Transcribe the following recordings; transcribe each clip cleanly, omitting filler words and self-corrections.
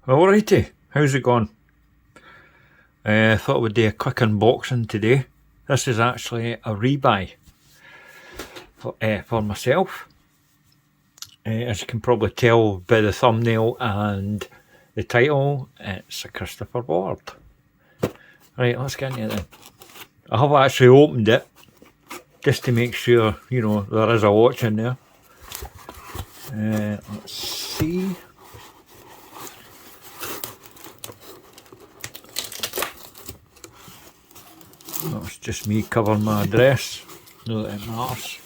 Alrighty, how's it going? I thought I would do a quick unboxing today. This is actually a rebuy for myself. As you can probably tell by the thumbnail and the title, it's a Christopher Ward. Right, let's get into it then. I have actually opened it just to make sure, you know, there is a watch in there. Let's see. That's just me covering my address. No, that it matters.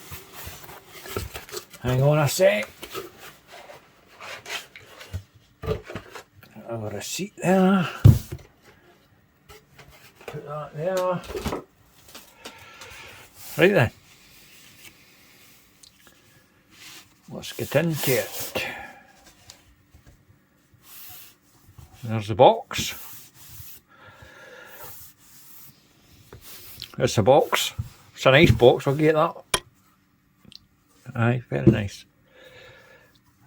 Hang on a sec. Have a receipt there. Put that there. Right then. Let's get into it. There's the box. It's a box. It's a nice box, I'll get that. Aye, very nice.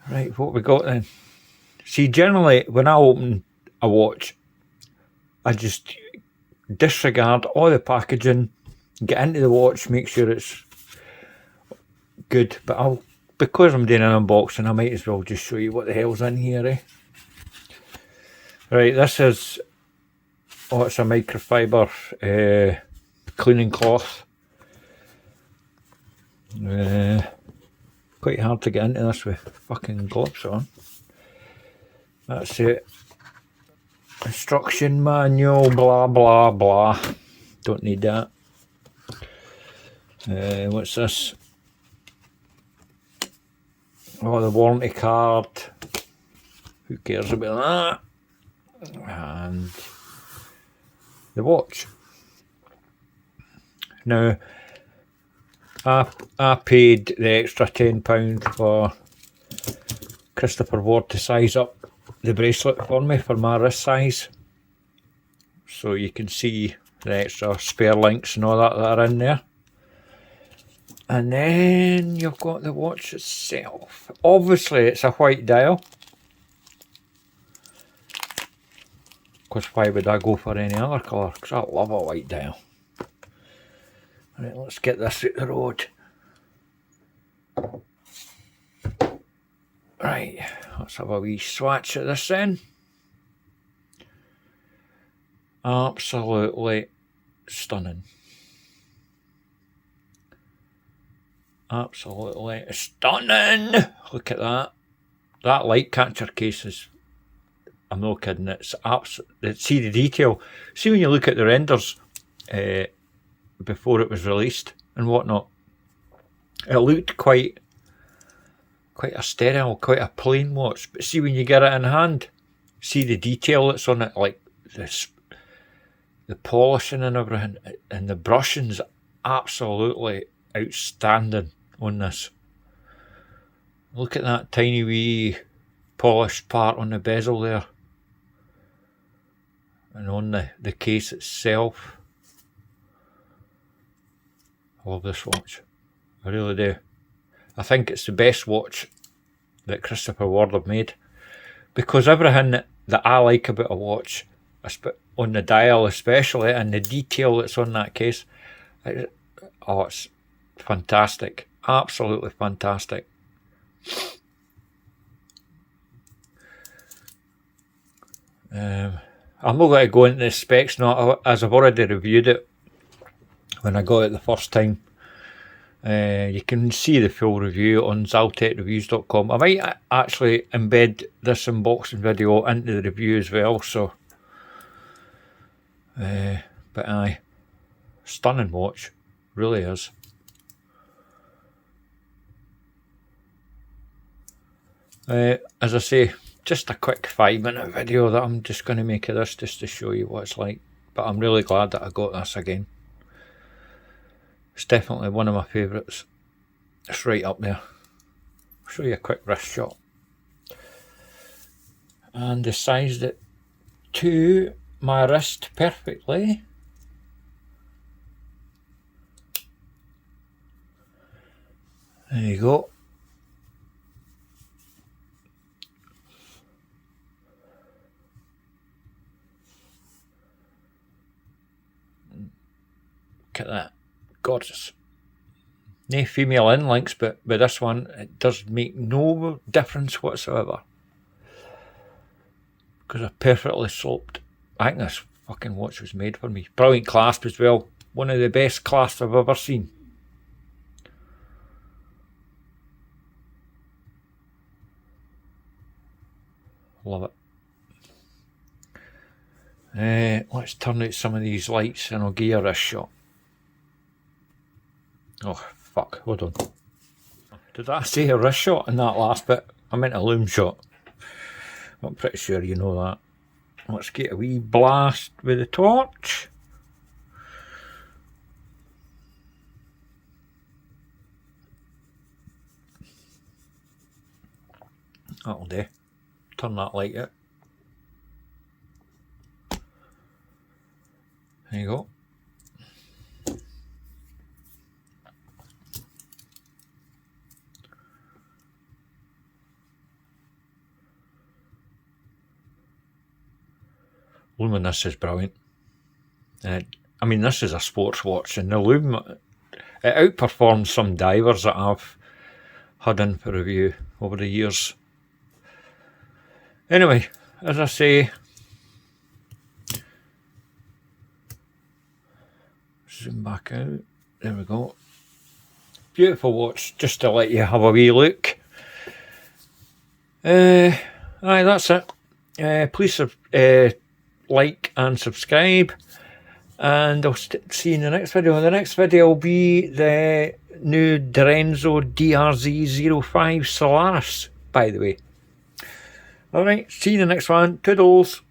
Right, what we got then? See, generally, when I open a watch, I just disregard all the packaging, get into the watch, make sure it's good. But because I'm doing an unboxing, I might as well just show you what the hell's in here, eh? Right, this is, it's a microfiber cleaning cloth. Quite hard to get into this with fucking gloves on. That's it. Instruction manual, blah blah blah. Don't need that. What's this? Oh, the warranty card. Who cares about that? And the watch. Now, I paid the extra £10 for Christopher Ward to size up the bracelet for me for my wrist size. So you can see the extra spare links and all that are in there. And then you've got the watch itself. Obviously it's a white dial. Because why would I go for any other colour? Because I love a white dial. Right, let's get this out the road. Right, let's have a wee swatch at this then. Absolutely stunning. Absolutely stunning! Look at that. That light catcher case is, I'm not kidding, it's absolutely, see the detail. See when you look at the renders before it was released and whatnot, it looked quite a sterile, quite a plain watch. But see when you get it in hand, see the detail that's on it, like this, the polishing and everything, and the brushing's absolutely outstanding on this. Look at that tiny wee polished part on the bezel there, and on the case itself. I love this watch, I really do. I think it's the best watch that Christopher Ward have made, because everything that I like about a watch, on the dial especially, and the detail that's on that case, it's fantastic, absolutely fantastic. I'm not going to go into the specs now, as I've already reviewed it when I got it the first time. You can see the full review on zaltekreviews.com. I might actually embed this unboxing video into the review as well, so but aye, stunning watch, really is. As I say, just a quick 5-minute video that I'm just going to make of this, just to show you what it's like. But I'm really glad that I got this again. It's definitely one of my favourites. It's right up there. I'll show you a quick wrist shot. And they sized it to my wrist perfectly. There you go. Look at that. Gorgeous. No female in links, but with this one, it does make no difference whatsoever. Because they're perfectly sloped. I think this fucking watch was made for me. Brilliant clasp as well. One of the best clasps I've ever seen. Love it. Let's turn out some of these lights and I'll give you a wrist shot. Oh, fuck. Hold on. Did I say a wrist shot in that last bit? I meant a loom shot. I'm pretty sure you know that. Let's get a wee blast with the torch. That'll do. Turn that light out. There you go. Loom on this is brilliant. I mean, this is a sports watch, and the loom, it outperforms some divers that I've had in for review over the years. Anyway, as I say, zoom back out. There we go. Beautiful watch, just to let you have a wee look. Aye, that's it. Please like and subscribe, and I'll see you in the next video. The next video will be the new Dorenzo DRZ05 Solaris, by the way. Alright, see you in the next one. Toodles.